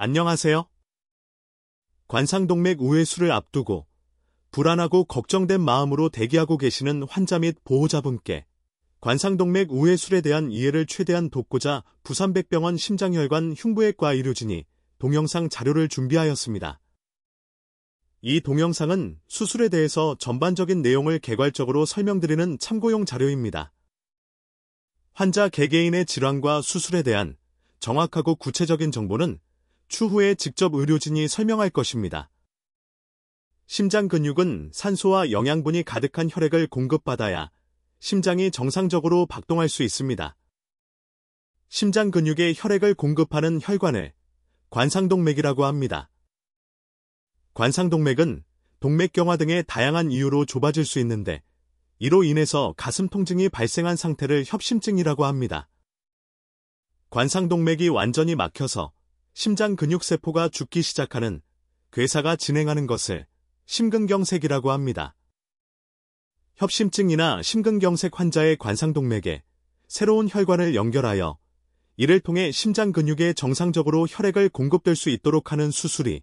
안녕하세요. 관상동맥 우회수를 앞두고 불안하고 걱정된 마음으로 대기하고 계시는 환자 및 보호자분께 관상동맥 우회술에 대한 이해를 최대한 돕고자 부산백병원 심장혈관 흉부외과 의료진이 동영상 자료를 준비하였습니다. 이 동영상은 수술에 대해서 전반적인 내용을 개괄적으로 설명드리는 참고용 자료입니다. 환자 개개인의 질환과 수술에 대한 정확하고 구체적인 정보는 추후에 직접 의료진이 설명할 것입니다. 심장 근육은 산소와 영양분이 가득한 혈액을 공급받아야 심장이 정상적으로 박동할 수 있습니다. 심장 근육에 혈액을 공급하는 혈관을 관상동맥이라고 합니다. 관상동맥은 동맥경화 등의 다양한 이유로 좁아질 수 있는데 이로 인해서 가슴 통증이 발생한 상태를 협심증이라고 합니다. 관상동맥이 완전히 막혀서 심장 근육세포가 죽기 시작하는 괴사가 진행하는 것을 심근경색이라고 합니다. 협심증이나 심근경색 환자의 관상동맥에 새로운 혈관을 연결하여 이를 통해 심장 근육에 정상적으로 혈액을 공급될 수 있도록 하는 수술이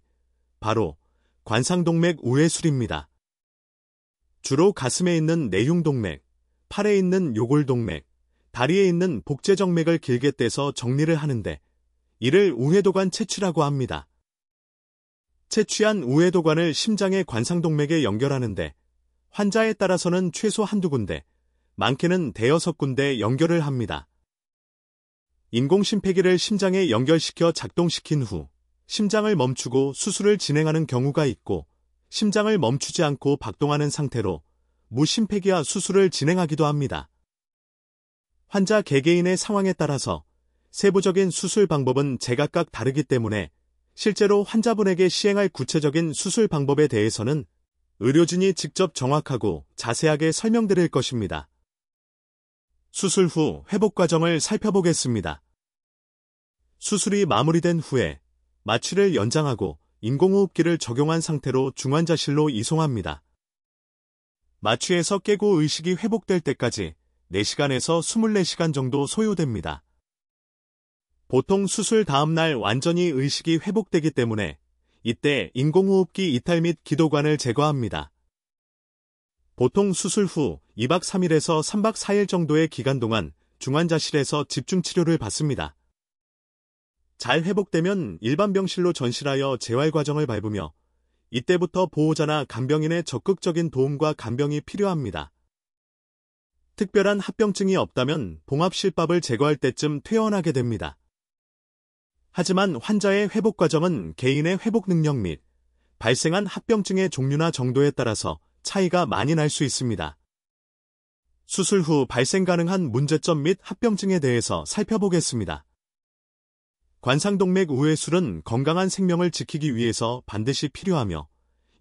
바로 관상동맥 우회술입니다. 주로 가슴에 있는 내흉동맥, 팔에 있는 요골동맥, 다리에 있는 복제정맥을 길게 떼서 정리를 하는데 이를 우회도관 채취라고 합니다. 채취한 우회도관을 심장의 관상동맥에 연결하는데 환자에 따라서는 최소 한두 군데, 많게는 대여섯 군데 연결을 합니다. 인공심폐기를 심장에 연결시켜 작동시킨 후 심장을 멈추고 수술을 진행하는 경우가 있고 심장을 멈추지 않고 박동하는 상태로 무심폐기화 수술을 진행하기도 합니다. 환자 개개인의 상황에 따라서 세부적인 수술 방법은 제각각 다르기 때문에 실제로 환자분에게 시행할 구체적인 수술 방법에 대해서는 의료진이 직접 정확하고 자세하게 설명드릴 것입니다. 수술 후 회복 과정을 살펴보겠습니다. 수술이 마무리된 후에 마취를 연장하고 인공호흡기를 적용한 상태로 중환자실로 이송합니다. 마취에서 깨고 의식이 회복될 때까지 4시간에서 24시간 정도 소요됩니다. 보통 수술 다음날 완전히 의식이 회복되기 때문에 이때 인공호흡기 이탈 및 기도관을 제거합니다. 보통 수술 후 2박 3일에서 3박 4일 정도의 기간 동안 중환자실에서 집중치료를 받습니다. 잘 회복되면 일반 병실로 전실하여 재활 과정을 밟으며 이때부터 보호자나 간병인의 적극적인 도움과 간병이 필요합니다. 특별한 합병증이 없다면 봉합실밥을 제거할 때쯤 퇴원하게 됩니다. 하지만 환자의 회복 과정은 개인의 회복 능력 및 발생한 합병증의 종류나 정도에 따라서 차이가 많이 날 수 있습니다. 수술 후 발생 가능한 문제점 및 합병증에 대해서 살펴보겠습니다. 관상동맥 우회술은 건강한 생명을 지키기 위해서 반드시 필요하며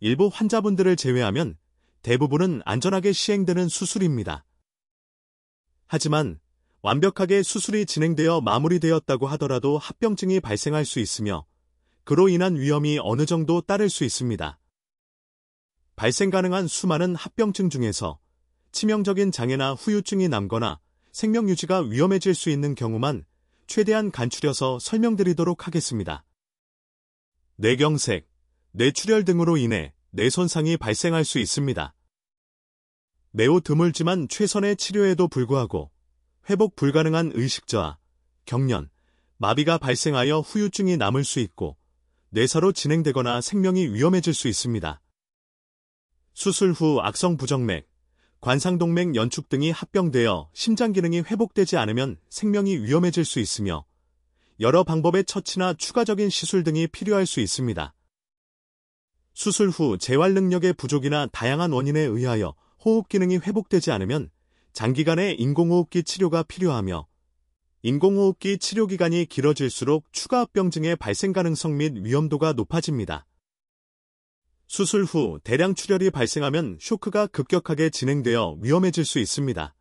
일부 환자분들을 제외하면 대부분은 안전하게 시행되는 수술입니다. 하지만 완벽하게 수술이 진행되어 마무리되었다고 하더라도 합병증이 발생할 수 있으며 그로 인한 위험이 어느 정도 따를 수 있습니다. 발생 가능한 수많은 합병증 중에서 치명적인 장애나 후유증이 남거나 생명 유지가 위험해질 수 있는 경우만 최대한 간추려서 설명드리도록 하겠습니다. 뇌경색, 뇌출혈 등으로 인해 뇌 손상이 발생할 수 있습니다. 매우 드물지만 최선의 치료에도 불구하고 회복 불가능한 의식저하, 경련, 마비가 발생하여 후유증이 남을 수 있고 뇌사로 진행되거나 생명이 위험해질 수 있습니다. 수술 후 악성 부정맥, 관상동맥 연축 등이 합병되어 심장 기능이 회복되지 않으면 생명이 위험해질 수 있으며 여러 방법의 처치나 추가적인 시술 등이 필요할 수 있습니다. 수술 후 재활 능력의 부족이나 다양한 원인에 의하여 호흡 기능이 회복되지 않으면 장기간의 인공호흡기 치료가 필요하며 인공호흡기 치료 기간이 길어질수록 추가 합병증의 발생 가능성 및 위험도가 높아집니다. 수술 후 대량 출혈이 발생하면 쇼크가 급격하게 진행되어 위험해질 수 있습니다.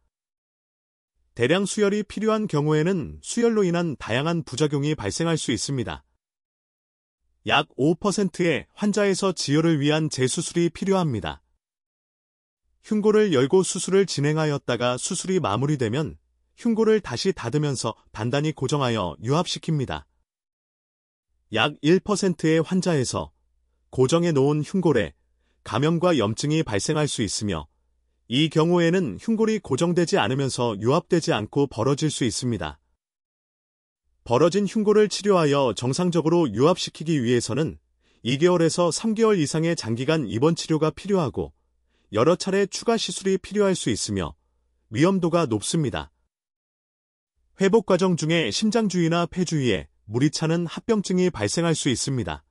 대량 수혈이 필요한 경우에는 수혈로 인한 다양한 부작용이 발생할 수 있습니다. 약 5%의 환자에서 지혈을 위한 재수술이 필요합니다. 흉골을 열고 수술을 진행하였다가 수술이 마무리되면 흉골을 다시 닫으면서 단단히 고정하여 유합시킵니다. 약 1%의 환자에서 고정해 놓은 흉골에 감염과 염증이 발생할 수 있으며 이 경우에는 흉골이 고정되지 않으면서 유압되지 않고 벌어질 수 있습니다. 벌어진 흉골을 치료하여 정상적으로 유압시키기 위해서는 2개월에서 3개월 이상의 장기간 입원 치료가 필요하고 여러 차례 추가 시술이 필요할 수 있으며 위험도가 높습니다. 회복 과정 중에 심장 주위나 폐 주위에 물이 차는 합병증이 발생할 수 있습니다.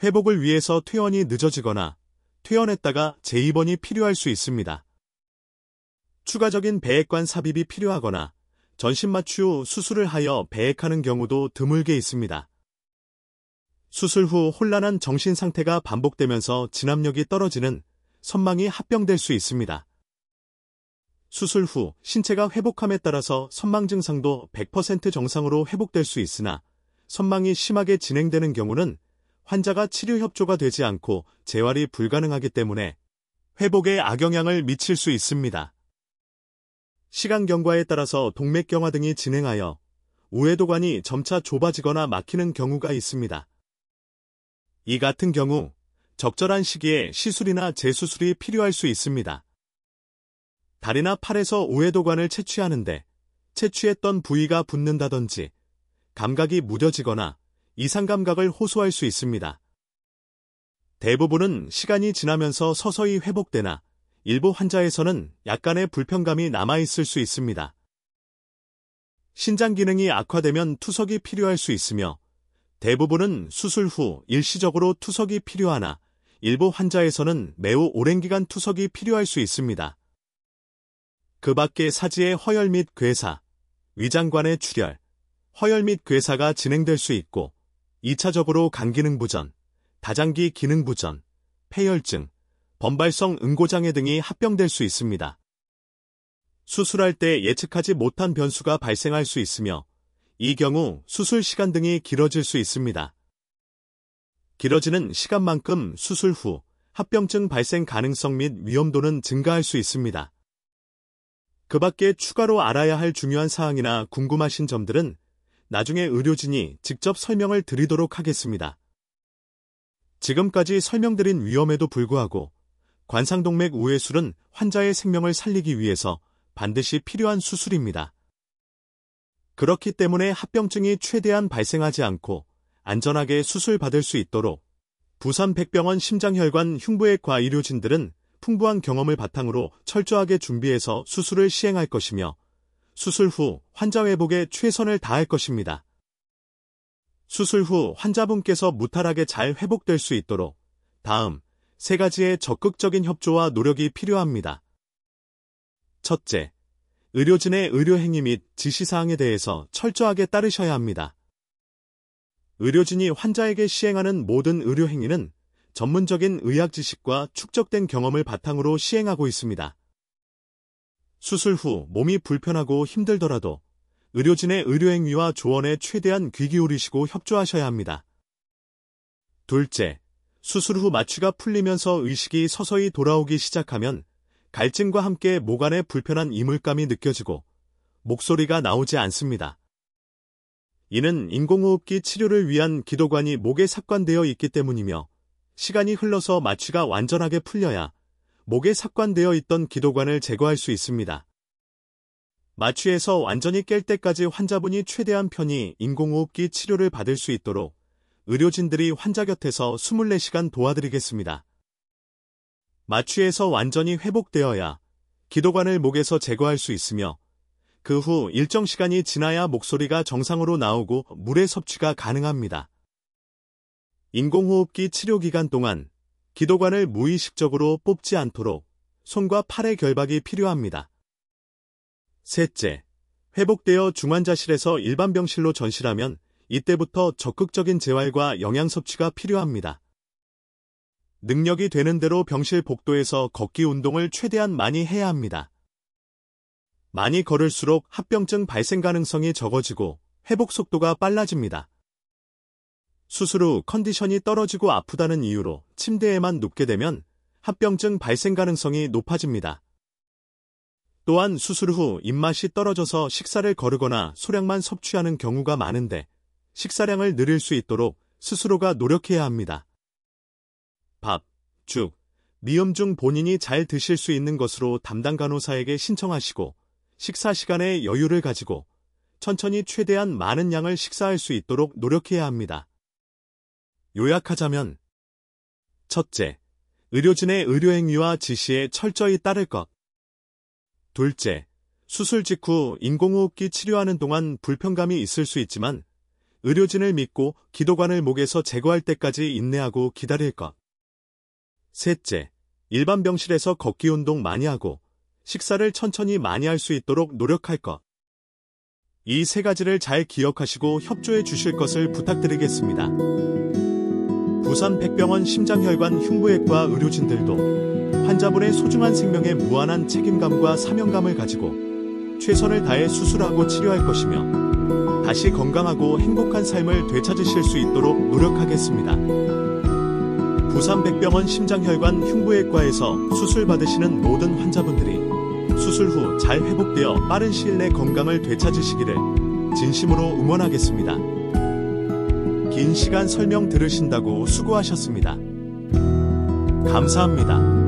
회복을 위해서 퇴원이 늦어지거나 퇴원했다가 재입원이 필요할 수 있습니다. 추가적인 배액관 삽입이 필요하거나 전신 마취 후 수술을 하여 배액하는 경우도 드물게 있습니다. 수술 후 혼란한 정신 상태가 반복되면서 진압력이 떨어지는 선망이 합병될 수 있습니다. 수술 후 신체가 회복함에 따라서 선망 증상도 100% 정상으로 회복될 수 있으나 선망이 심하게 진행되는 경우는 환자가 치료 협조가 되지 않고 재활이 불가능하기 때문에 회복에 악영향을 미칠 수 있습니다. 시간 경과에 따라서 동맥경화 등이 진행하여 우회도관이 점차 좁아지거나 막히는 경우가 있습니다. 이 같은 경우 적절한 시기에 시술이나 재수술이 필요할 수 있습니다. 다리나 팔에서 우회도관을 채취하는데 채취했던 부위가 붓는다든지 감각이 무뎌지거나 이상 감각을 호소할 수 있습니다. 대부분은 시간이 지나면서 서서히 회복되나 일부 환자에서는 약간의 불편감이 남아있을 수 있습니다. 신장 기능이 악화되면 투석이 필요할 수 있으며 대부분은 수술 후 일시적으로 투석이 필요하나 일부 환자에서는 매우 오랜 기간 투석이 필요할 수 있습니다. 그 밖에 사지의 허열 및 괴사, 위장관의 출혈, 허열 및 괴사가 진행될 수 있고 2차적으로 간기능 부전, 다장기 기능 부전, 폐혈증, 범발성 응고장애 등이 합병될 수 있습니다. 수술할 때 예측하지 못한 변수가 발생할 수 있으며 이 경우 수술 시간 등이 길어질 수 있습니다. 길어지는 시간만큼 수술 후 합병증 발생 가능성 및 위험도는 증가할 수 있습니다. 그 밖에 추가로 알아야 할 중요한 사항이나 궁금하신 점들은 나중에 의료진이 직접 설명을 드리도록 하겠습니다. 지금까지 설명드린 위험에도 불구하고 관상동맥 우회술은 환자의 생명을 살리기 위해서 반드시 필요한 수술입니다. 그렇기 때문에 합병증이 최대한 발생하지 않고 안전하게 수술받을 수 있도록 부산 백병원 심장혈관 흉부외과 의료진들은 풍부한 경험을 바탕으로 철저하게 준비해서 수술을 시행할 것이며 수술 후 환자 회복에 최선을 다할 것입니다. 수술 후 환자분께서 무탈하게 잘 회복될 수 있도록 다음 3가지의 적극적인 협조와 노력이 필요합니다. 첫째, 의료진의 의료행위 및 지시사항에 대해서 철저하게 따르셔야 합니다. 의료진이 환자에게 시행하는 모든 의료행위는 전문적인 의학 지식과 축적된 경험을 바탕으로 시행하고 있습니다. 수술 후 몸이 불편하고 힘들더라도 의료진의 의료행위와 조언에 최대한 귀 기울이시고 협조하셔야 합니다. 둘째, 수술 후 마취가 풀리면서 의식이 서서히 돌아오기 시작하면 갈증과 함께 목 안에 불편한 이물감이 느껴지고 목소리가 나오지 않습니다. 이는 인공호흡기 치료를 위한 기도관이 목에 삽관되어 있기 때문이며 시간이 흘러서 마취가 완전하게 풀려야 목에 삽관되어 있던 기도관을 제거할 수 있습니다. 마취에서 완전히 깰 때까지 환자분이 최대한 편히 인공호흡기 치료를 받을 수 있도록 의료진들이 환자 곁에서 24시간 도와드리겠습니다. 마취에서 완전히 회복되어야 기도관을 목에서 제거할 수 있으며 그 후 일정 시간이 지나야 목소리가 정상으로 나오고 물의 섭취가 가능합니다. 인공호흡기 치료 기간 동안 기도관을 무의식적으로 뽑지 않도록 손과 팔의 결박이 필요합니다. 셋째, 회복되어 중환자실에서 일반 병실로 전실하면 이때부터 적극적인 재활과 영양 섭취가 필요합니다. 능력이 되는 대로 병실 복도에서 걷기 운동을 최대한 많이 해야 합니다. 많이 걸을수록 합병증 발생 가능성이 적어지고 회복 속도가 빨라집니다. 수술 후 컨디션이 떨어지고 아프다는 이유로 침대에만 눕게 되면 합병증 발생 가능성이 높아집니다. 또한 수술 후 입맛이 떨어져서 식사를 거르거나 소량만 섭취하는 경우가 많은데 식사량을 늘릴 수 있도록 스스로가 노력해야 합니다. 밥, 죽, 미음 중 본인이 잘 드실 수 있는 것으로 담당 간호사에게 신청하시고 식사 시간에 여유를 가지고 천천히 최대한 많은 양을 식사할 수 있도록 노력해야 합니다. 요약하자면 첫째, 의료진의 의료행위와 지시에 철저히 따를 것. 둘째, 수술 직후 인공호흡기 치료하는 동안 불편감이 있을 수 있지만 의료진을 믿고 기도관을 목에서 제거할 때까지 인내하고 기다릴 것. 셋째, 일반 병실에서 걷기 운동 많이 하고 식사를 천천히 많이 할 수 있도록 노력할 것. 이 세 가지를 잘 기억하시고 협조해 주실 것을 부탁드리겠습니다. 부산 백병원 심장혈관 흉부외과 의료진들도 환자분의 소중한 생명에 무한한 책임감과 사명감을 가지고 최선을 다해 수술하고 치료할 것이며 다시 건강하고 행복한 삶을 되찾으실 수 있도록 노력하겠습니다. 부산 백병원 심장혈관 흉부외과에서 수술 받으시는 모든 환자분들이 수술 후 잘 회복되어 빠른 시일 내 건강을 되찾으시기를 진심으로 응원하겠습니다. 긴 시간 설명 들으신다고 수고하셨습니다. 감사합니다.